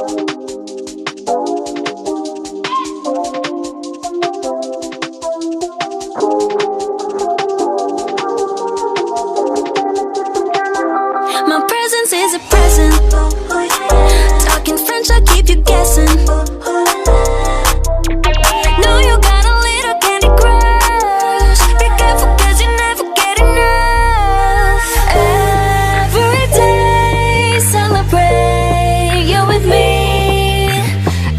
My presence is a present. Talking French, I keep you guessing. Know you got a little candy crush. Be careful 'cause you never get enough. Every day, celebrate you with me.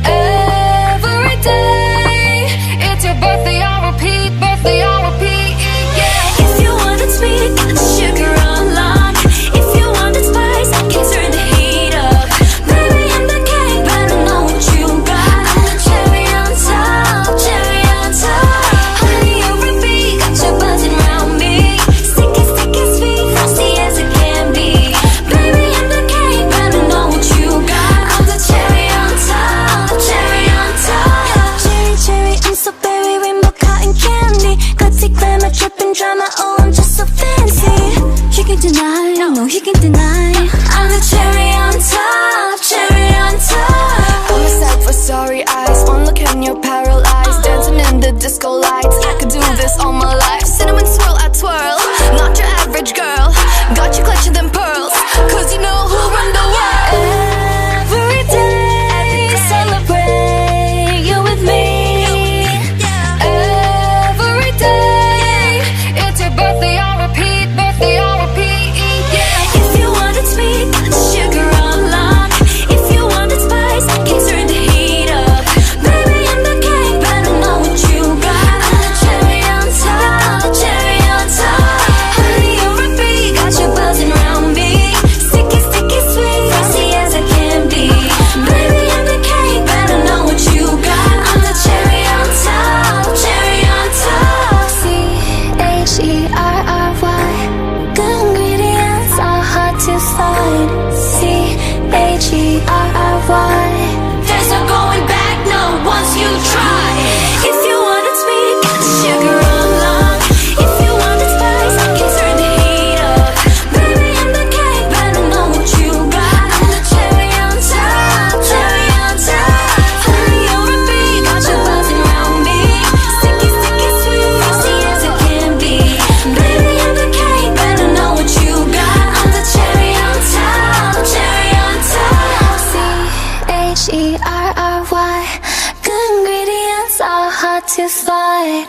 Every day, it's your birthday, I'll repeat, birthday, I'll repeat, yeah. If you want it sweet, got the sugar on lock. If you want it spice, I can turn the heat up. Baby, I'm the king, better know what you got. I'm the cherry on top, cherry on top. Honey, you repeat, got you buzzing around me. Sticky, sticky, sweet, frosty as it can be. Baby, I'm the king, better know what you got. I'm the cherry on top, cherry on top. Cherry, cherry, I'm so berry, rainbow cotton candy. Glitzy, glamour, dripping drama, oh, I'm just so fancy. He can deny, no, he can deny. I'm the cherry on top, cherry on top. I'm a sight for sorry eyes. One look and you're paralyzed. Dancing in the disco lights. I could do this all my life. Cinnamon swirl, I twirl. Not your average girl. Got you clutching them pearls. 'Cause you know who run the world. Every day, celebrate you with me. Every day, it's your birthday, I'll repeat, birthday, I'll repeat, yeah. If you want it sweet, got the sugar on lock. If you want it spice, I can turn the heat up. Baby, I'm the king, better know what you got. I'm the cherry on top, cherry on top. Honey, you repeat, got you buzzing around me. Sticky, sticky, sweet, frosty as it can be. Baby, I'm the king, better know what you got. I'm the cherry on top, cherry on top. CHERRY, good ingredients are hard to find. CHERRY, there's no going back, no, once you try. If you want it sweet, got the sugar on lock. If you want it spice, I can turn the heat up. Baby, I'm the king, better know what you got. I'm the cherry on top, cherry on top. Honey, you repeat, got you buzzing around me. Sticky, sticky, sweet, frosty as it can be. Baby, I'm the king, better know what you got. I'm the cherry on top, cherry on top. CHERRY, good ingredients are hard to find.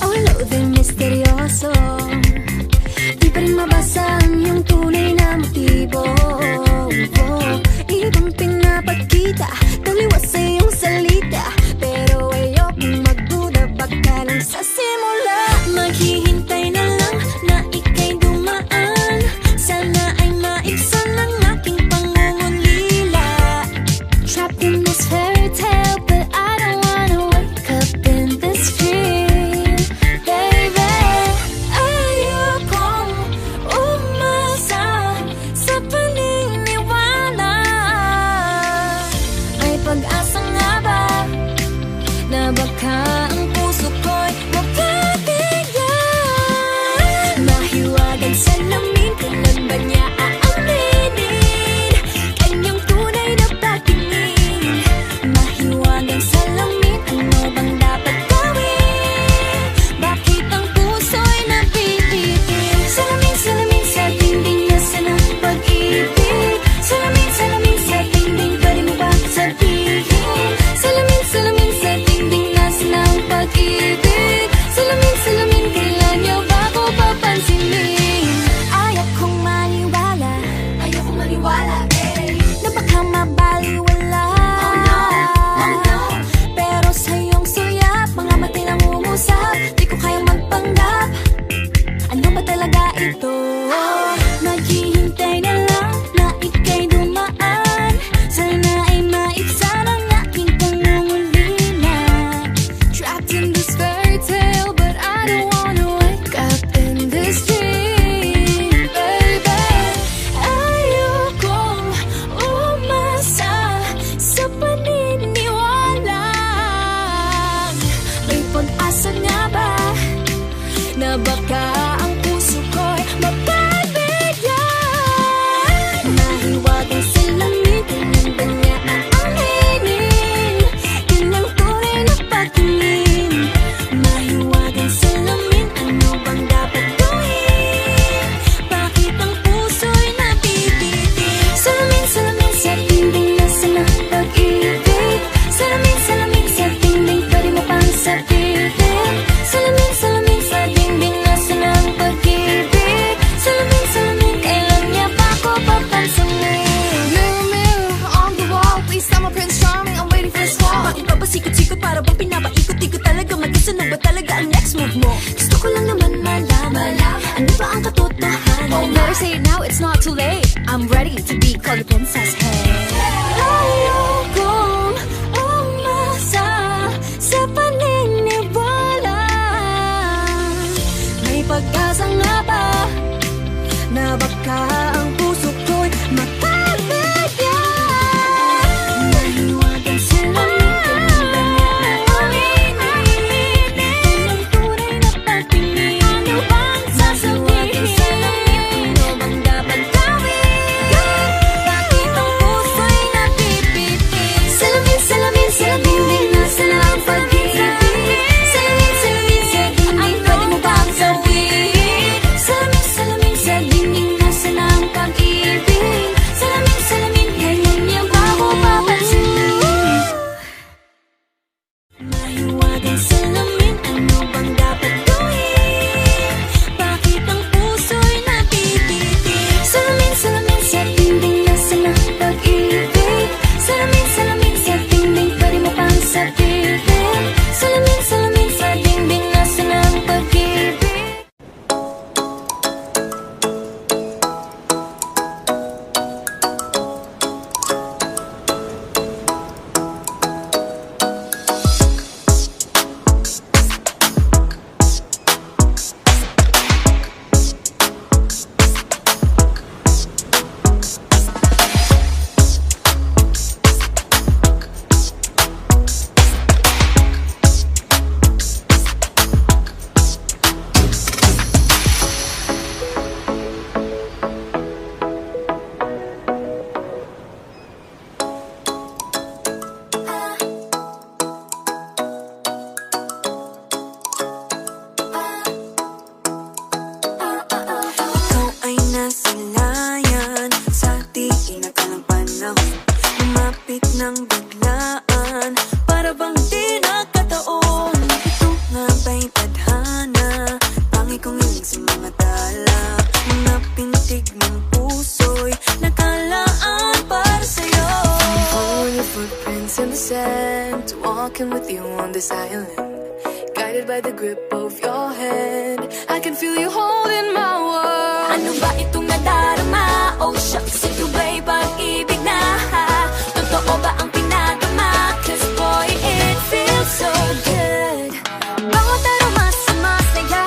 Awalo din misteryoso, di pa rin mabasa ang iyong tunay na motibo. Ibang pinapagkita, taliwas sa iyong salita. Pero ayokong magduda, baka lang sa simula. Maghihintay na lang na ika'y dumaan. Sana ay maibsan ang aking pangungulila. Trapped in this fairy tale, but I don't wanna wake up in this dream, baby. Ay, I'm a Prince Charming, I'm waiting for this call. Bakit pa ba sikot-sikot para bang pinapaikot-ikot talaga? Magkasunod ba talaga ang next move mo? Gusto ko lang naman malaman, ano ba ang katotohanan? Oh, better say it now, it's not too late. I'm ready to be called a princess, hey. Ayokong umasa sa paniniwala. May pag-asa nga ba na baka ang puso ko'y mapapaya? Mahiwagang salamin, tunay na pagtingin. Ano bang sasabihin? Ano bang dapat gawin? Bakit ang puso'y napipiti? Salamin, salamin, salamin, din nasa na ang pag-ibig. Salamin, salamin, sa dingding, pwede mo bang sabihin? Salamin, salamin, sa dingding, nasa na ang pag-ibig. Salamin, salamin, ganyan niya ba ako papansin? Mahiwagang salamin, ano bang dapat gawin? Bakit ang puso'y napipiti? Salamin, salamin, sa dingding, nasa na ang pag-ibig. Salamin, salamin, sa dingding, pwede mo pang sabihin. Salamin, salamin, sa dingding, nasa na ang pag-ibig. Ikaw ay nasilayan sa di inakalang panahon. Lumapit ng biglaan, para bang di nakataon. Ito nga ba'y tadhana? Pangi kong hiling sa mga tala. Mga pintig ng puso'y nakalaan para sa'yo. Following your footprints in the sand, walking with you on this island, guided by the grip of your hand. I can feel you holding my world. Ano ba itong nadarama? Oh shucks, ito ba'y pag-ibig na? Totoo ba ang pinagama? 'Cause boy, it feels so good. Bawat aroma sumasaya,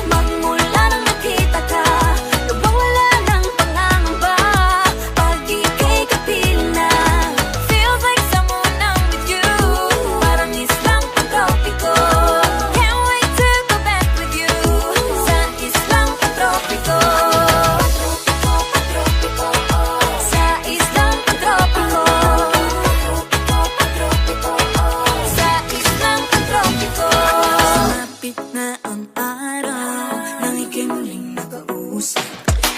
magmula nang nakita ka. Nawawala ng pangangamba, pag ika'y kapiling na. Feels like someone I'm with you, parang islang pagtropiko. Can't wait to go back with you, sa islang pagtropiko. Sa islang pagtropiko. Sa islang pagtropiko. Sumapit na ang araw, nang ika'y muling nakausap.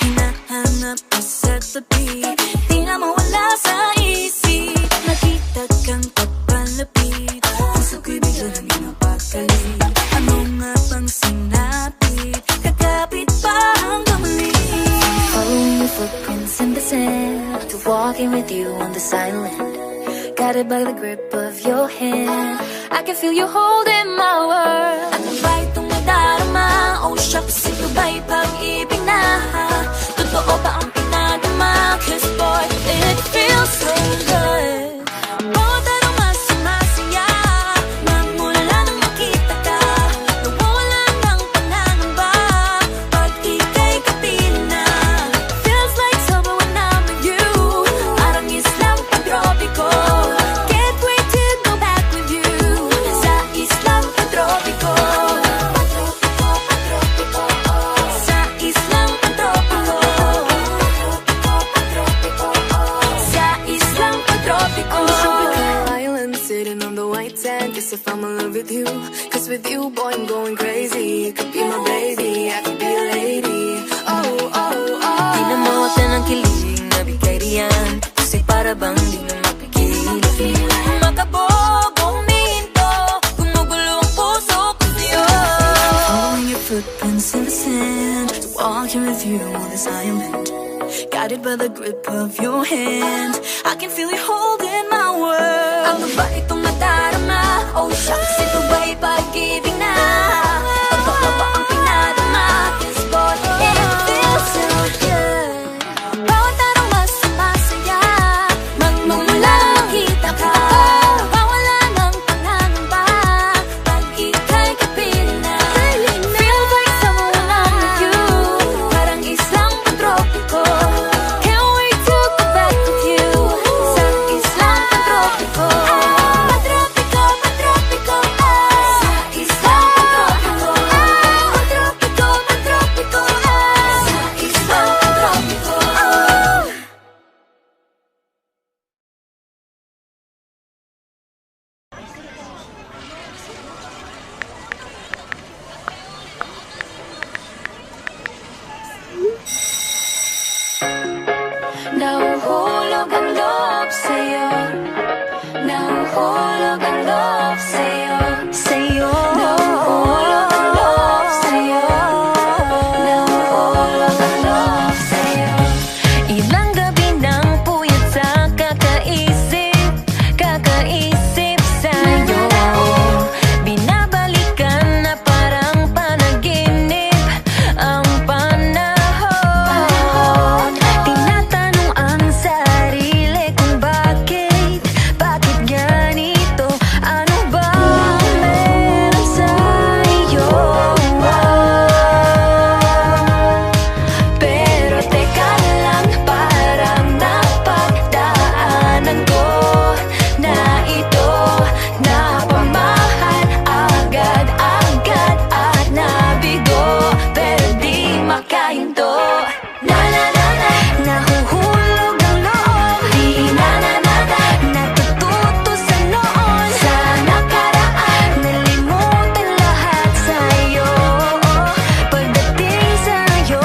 Hinahanap ka sa tabi, di na mawala sa isip. Nakita kang papalapit, puso ko'y bigla nang napakali. Ano nga bang sinapit, kakapit pa hanggang muli. Following your footprints in the sand, to walking with you on this island, guided by the grip of your hand. I can feel you holding my world. Ano ba itong nadarama? Oh shucks, ito ba'y pag-ibig na? Totoo ba ang pinagama? 'Cause boy, it feels so good. Bawat aroma sumasaya, magmula nang makita ka. Nawawala ng pangangamba, pag ika'y kapiling na. Feels like summer when I'm with you, parang islang pagtropiko. Can't wait to go back with you, sa islang pagtropiko. Sa islang pagtropiko. Sa islang pagtropiko. On the tropical island, sitting on the white sand. Guess if I'm in love with you, 'cause with you, boy, I'm going crazy. You could be my baby, I could be a lady. Oh, oh, oh. Di na mawala ng kilig na bigay riyan, kasi para bang di na mapigilan. Makabog, huminto, gumugulo ang puso ko sa'yo. Following your footprints in the sand, walking with you on this island, guided by the grip of your hand. I can feel you holding my world. Nahuhulog ang loob sa'yo. Sa'yo. Nahuhulog ang loob sa'yo. Nahuhulog ang loob sa'yo. Ilang gabi nang puyat sa kakaisip sa'yo. Binabalikan na parang panaginip ang panahon. Tinatanong ang sarili kung bakit ganito? Ano ba meron sa'yo? Pero teka lang, parang napagdaanan ko na ito. Napamahal agad-agad at nabigo, pero di makahinto. Nahuhulog ang loob, di natututo sa noon, sa nakaraan, nalimutan lahat sa'yo. Pagdating sa'yo,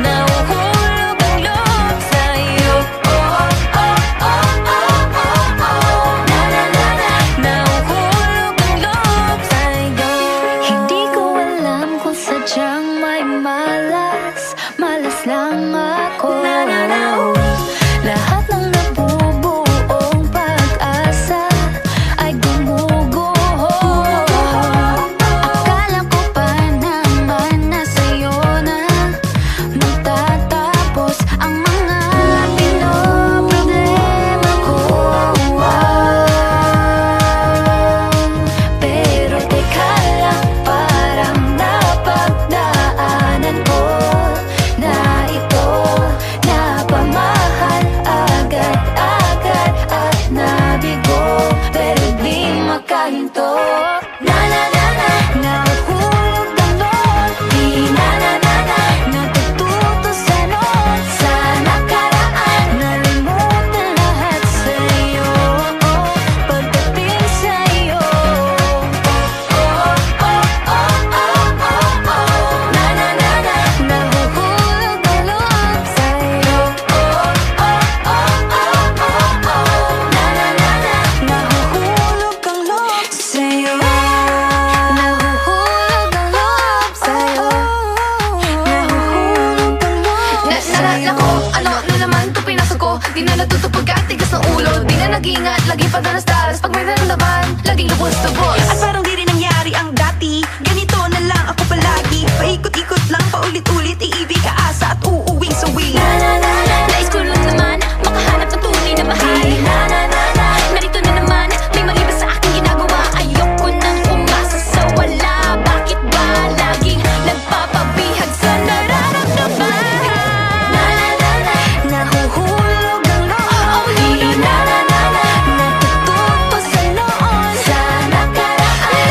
nahuhulog ang loob sa'yo. Nahuhulog ang loob sa'yo. Hindi ko alam kung sadyang may malas lang ako. Lahat ng nabubuong pag-asa ay gumuguho. Akala ko pa naman na sa'yo na magtatapos ang mga pinoproblema ko. Pero teka lang, parang napagdaanan ko na ito. Napamahal agad-agad at nabigo, pero di makahinto. Nahuhulog ang loob, di natututo sa noon, sa nakaraan, nalimutan lahat sa'yo. Pagdating sa'yo, nahuhulog ang loob sa'yo. Nahuhulog ang loob sa'yo. Nahuhulog ang loob sa'yo. Nahuhulog ang loob sa'yo. Nako, ano naman ito pinasok ko? Di na natuto pagkatigas ng ulo. Di na nag-iingat, lagi pa danas-danas. Pag may naramdaman, laging lubos-lubos. At parang di rin nangyari ang dati. Ganito na lang ako palagi. Paikot-ikot lang, paulit-ulit. Iibig, kaasa at uuwing sawi. Nais ko lang naman makahanap ng tunay na mahal. Narito na naman, may mali ba sa aking ginagawa? Ayoko nang umasa sa wala. Bakit ba laging nagpapabihag sa nararamdaman? Nahuhulog ang loob, di natututo sa noon, sa nakaraan,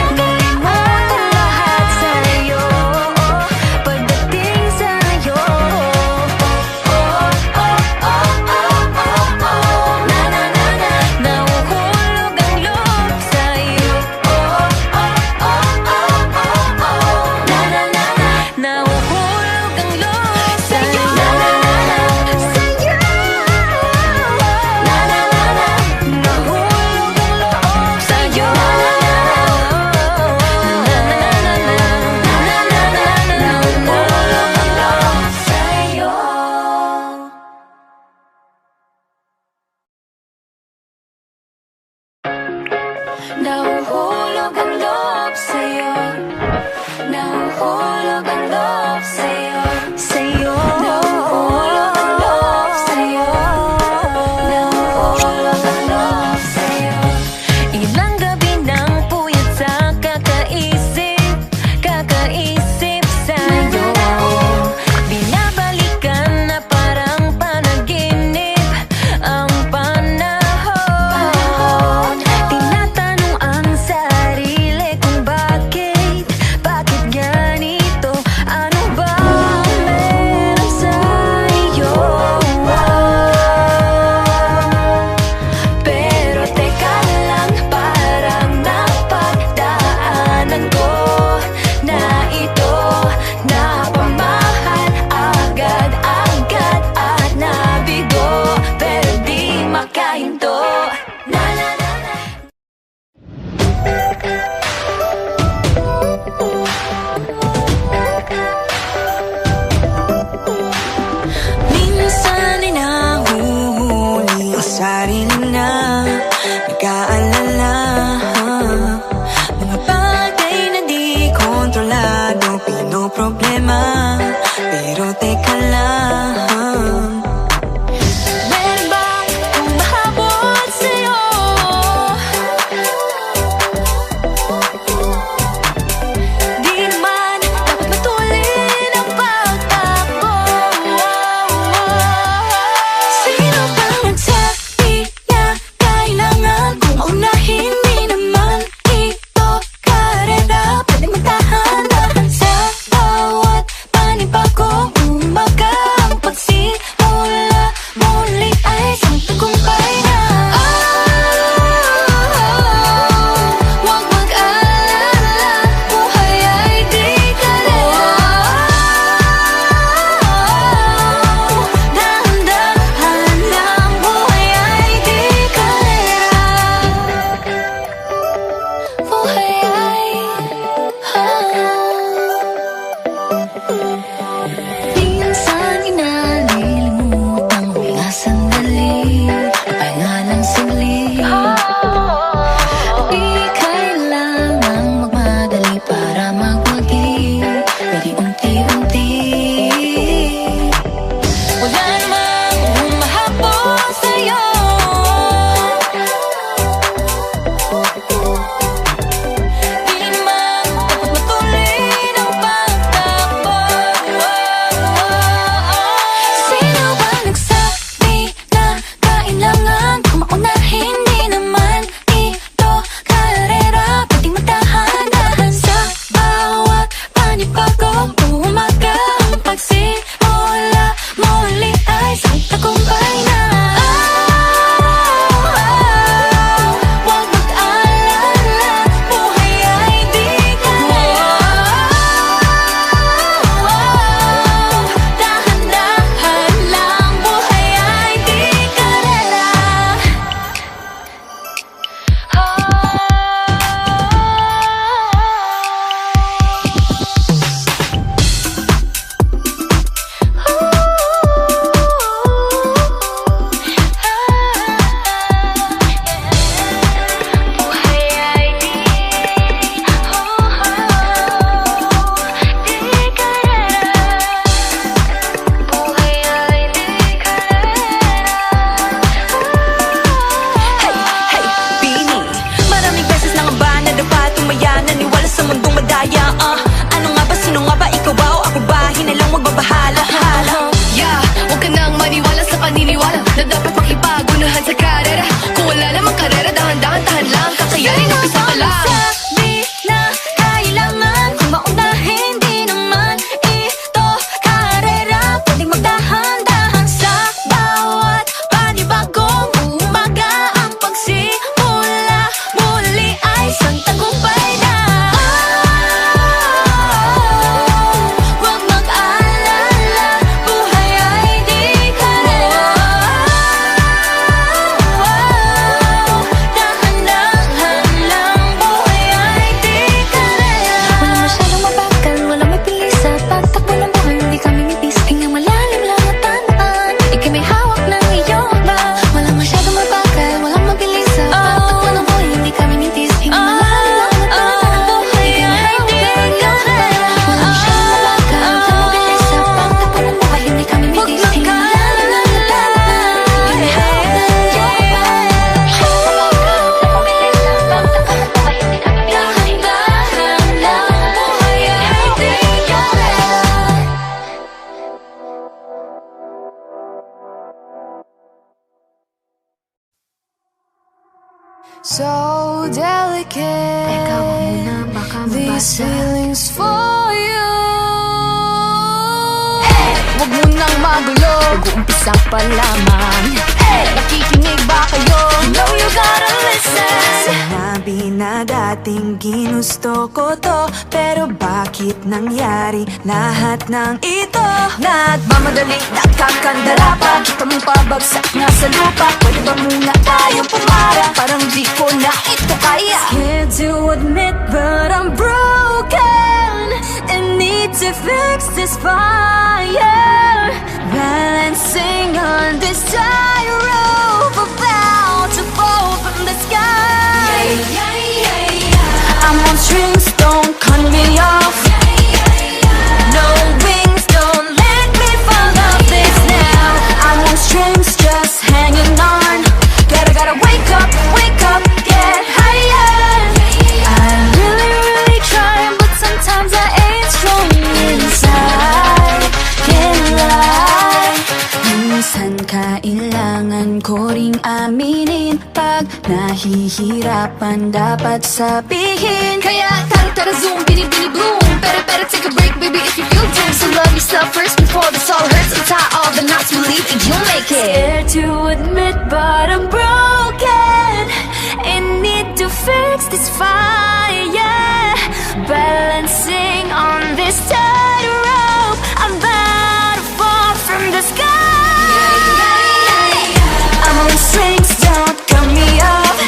So delicate. Teka, wag muna, baka These mabasa. feelings for you. Huwag mo nang magulo, nag-uumpisa pa lamang. Nakikinig ba kayo? You know you gotta listen. Sinabi na dating ginusto ko to, pero bakit nangyari lahat ng ito? Nagmamadali, nakakandara pa. Kita mong pabagsak nga sa lupa. Pwede ba muna tayong pumara? Parang di ko na ito kaya. Scared to admit, but I'm broken and need to fix this fire. Balancing on this tightrope, about to fall from the sky. I'm on strings, don't cut me off. No wings, don't let me fall off this now. I'm on strings, just hanging on. Gotta wake up, get higher. I'm really trying, but sometimes I ain't strong inside. Can't lie. Minsan kailangan ko ring aminin, pag nahihirapan dapat sabihin. Kaya tara zoom, bini boom. Better take a break, baby, if you feel doom. So love yourself first before this all hurts. Untie all the knots, believe that you'll make it. Scared to admit, but I'm broken and need to fix this fire. Balancing on this tightrope, I'm about to fall from the sky. I'm on strings, don't cut me off.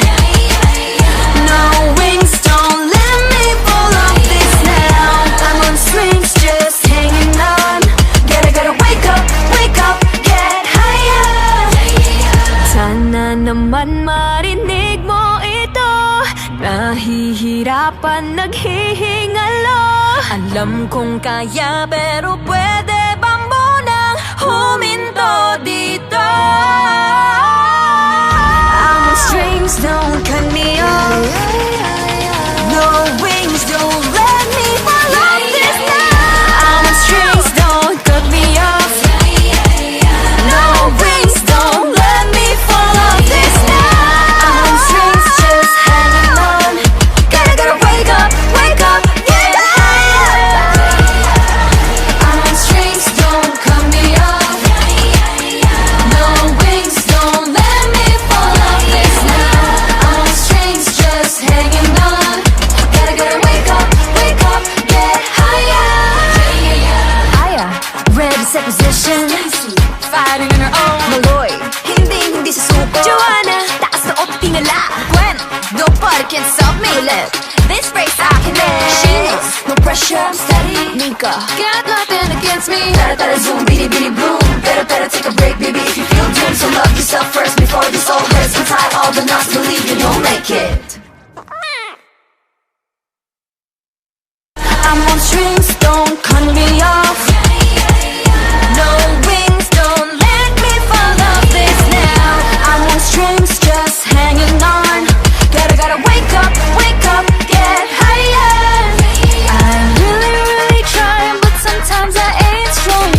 No wings, don't let me fall off this now. I'm on strings, just hanging on. Gotta wake up, get higher. Sana naman marinig mo ito. Nahihirapan, naghihingalo. Alam kong kaya, pero pwede ba munang huminto dito? I'm on strings, don't cut me off. No wings, don't let me fall off this now. I'm on strings, don't cut me off. No wings, don't let me fall off this now. I'm on strings, just hanging on. Gotta wake up, get higher. I'm on strings, don't cut me off. No wings, don't let me fall off this now. I'm on strings, just hanging on. Gotta wake up, get higher. Aya, ready, set position. Fighting on her own. Maloy, hindi susuko. Joanna, taas na o't tingala. Gwen, nobody can stop me. Let this race I can end. She knows, no pressure, I'm steady. Mika, got nothing against me. Tara zoom, bini boom. Better take a break, baby, if you feel doomed. So love yourself first before this all hurts. Untie all the knots, believe you, you'll make it. I'm on strings, don't cut me off. No wings, don't let me fall off this now. I'm on strings, just hanging on. Gotta wake up, get higher. I'm really trying, but sometimes I ain't strong.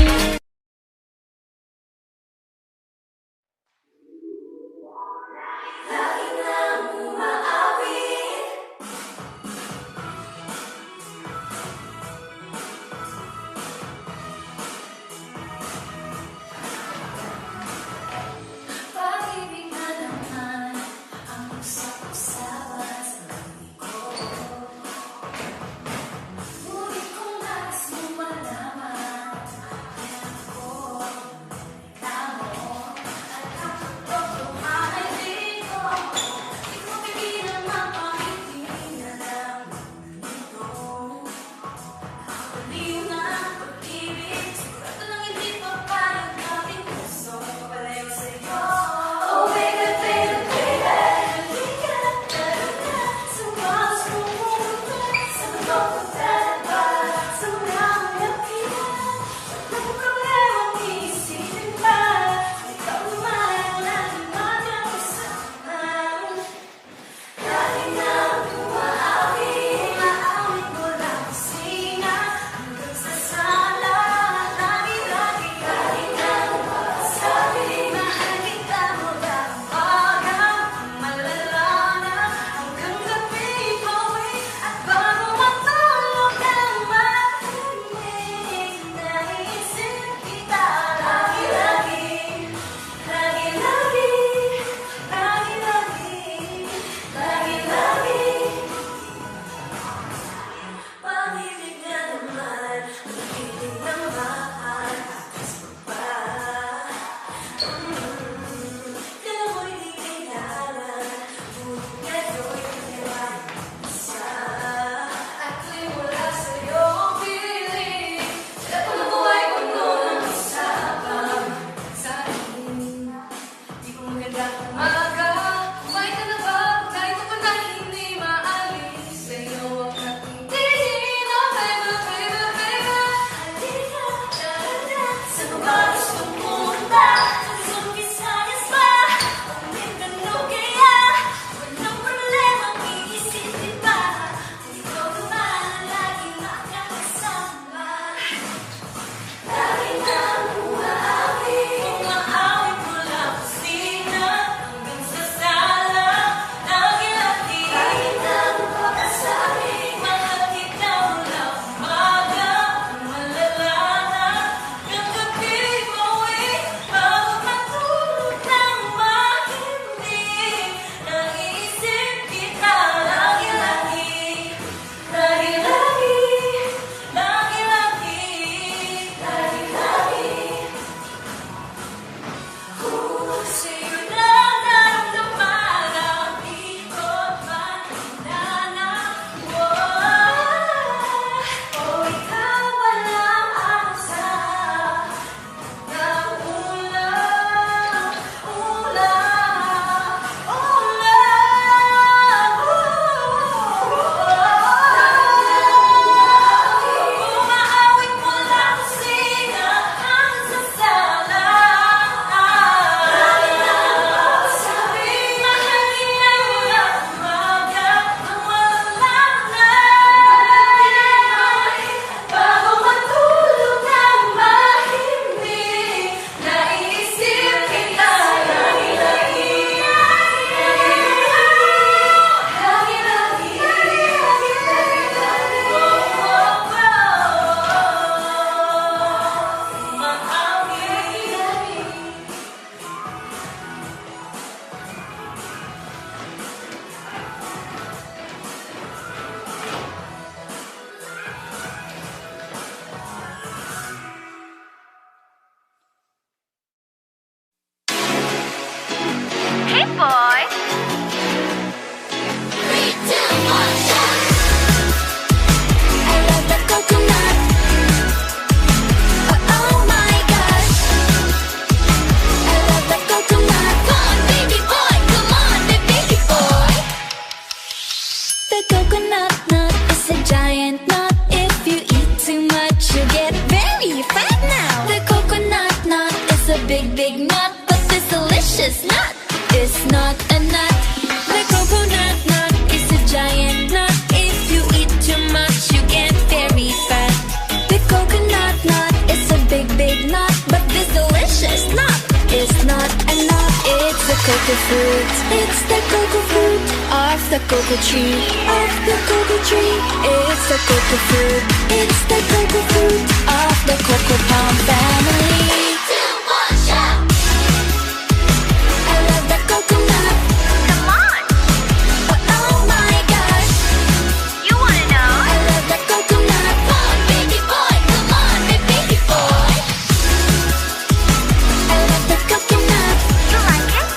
Big boy. I love the coconut. Oh my gosh. I love the coconut. Come on, baby boy. Come on, baby boy. The coconut nut is a giant nut. If you eat too much, you get very fat now. The coconut nut is a big, big nut, but this delicious nut is not a nut. The coconut nut is a giant nut. If you eat too much, you get very fat. The coconut nut is a big, big nut, but this delicious nut is not a nut. It's the cocoa fruit. It's the cocoa fruit of the cocoa tree. Of the cocoa tree. It's the cocoa fruit. It's the cocoa fruit of the cocoa palm family. I love the coconut. Come on. Oh my gosh. You wanna know? I love the coconut. Come on, baby boy. Come on, baby boy. I love the coconut. You like it?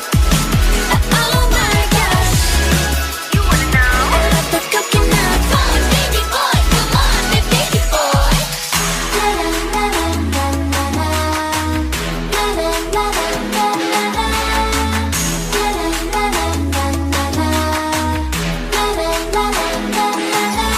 Oh my gosh. You wanna know? I love the coconut. Come on, baby boy. Come on, baby boy. La la la la la la la. La la la la la la la. La la la la la la la. La la la la la la.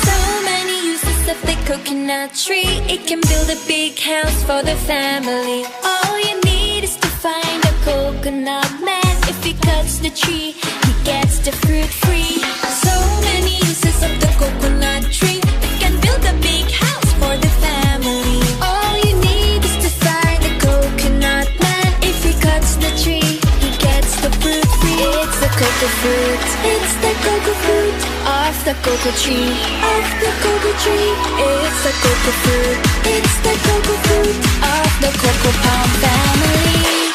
So many uses of the coconut tree. It can build a big house for the family. All you need is to find a coconut man. If he cuts the tree, he gets the fruit free. So many uses of the coconut tree. It can build a big house for the family. All you need is to find a coconut man. If he cuts the tree, he gets the fruit free. It's the cocoa fruit. It's the cocoa fruit of the cocoa tree. Of the cocoa tree. It's the cocoa fruit. It's the cocoa fruit of the cocoa palm family.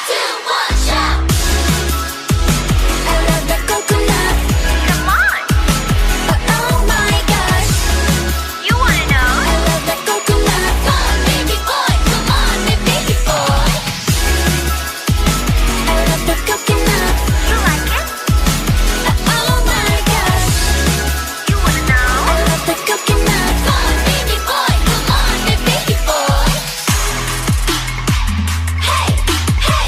I love the coconut. Come on. Oh my gosh. You wanna know? I love the coconut. Come on, baby boy. Come on, baby boy. I love the coconut. You like it? Oh my gosh. You wanna know? I love the coconut. Come on, baby boy. Come on, baby boy. Hey, hey.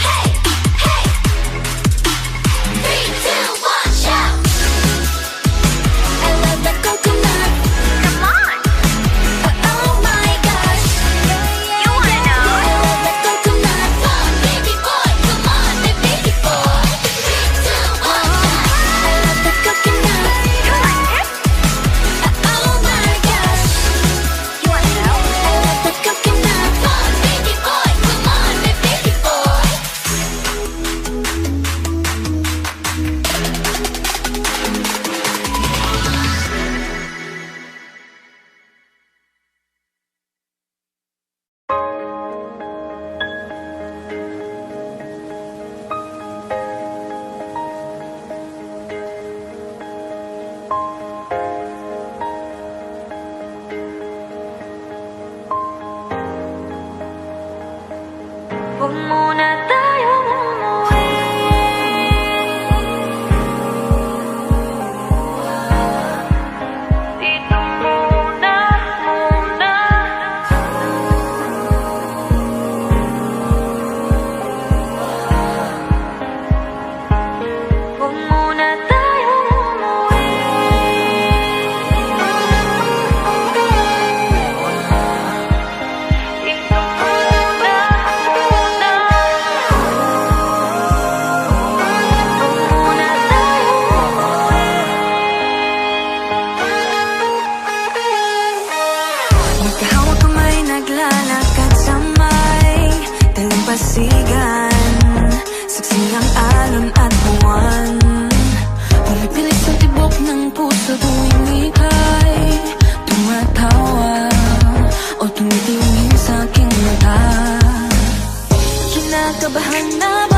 Hey, hey. 3, 2, 1, shout. I love the coconut. Come on. Oh my gosh. You wanna know? I love the coconut. Come on, baby boy. Come on, baby boy. 3, 2, 1, shout. I love the coconut. You like it? Oh my gosh. You wanna know? I love the coconut. Come on, baby boy. Come on, baby boy. Huwag muna tayong umuwi. Dito muna. Huwag muna tayong umuwi. Dito muna. Magkahawag kamay, naglalakad sa may dalampasigan. Saksi ang alon at buwan. Pumipilit sa tibok ng puso tuwing ika'y tumatawa o tumitiwin sa aking mata. Kinakabahan na ba